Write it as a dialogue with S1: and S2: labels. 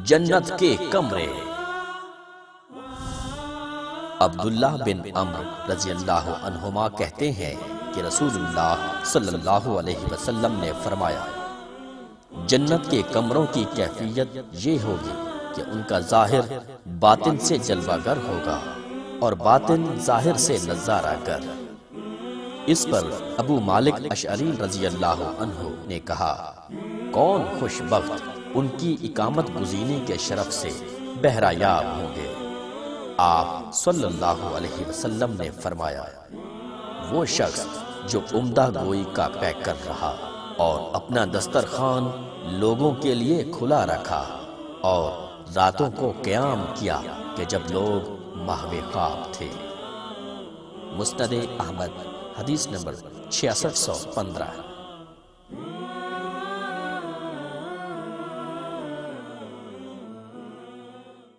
S1: جنت کے کمرے۔ عبداللہ بن عمرو رضی اللہ عنہما کہتے ہیں کہ رسول اللہ صلی اللہ علیہ وسلم نے فرمایا، جنت کے کمروں کی کیفیت یہ ہوگی کہ ان کا ظاہر باطن سے جلوہ گر ہوگا اور باطن ظاہر سے نظارہ گر۔ اس پر ابو مالک اشعری رضی اللہ عنہ نے کہا، کون خوش بخت ان کی اقامت گزینی کے شرف سے بہرہ یاب ہوں گے۔ آپ صلی اللہ علیہ وسلم نے فرمایا، وہ شخص جو عمدہ گوئی کا پیک کر رہا اور اپنا دسترخوان لوگوں کے لیے کھلا رکھا اور راتوں کو قیام کیا کہ جب لوگ محو خواب تھے۔ مسند احمد حدیث نمبر 6615۔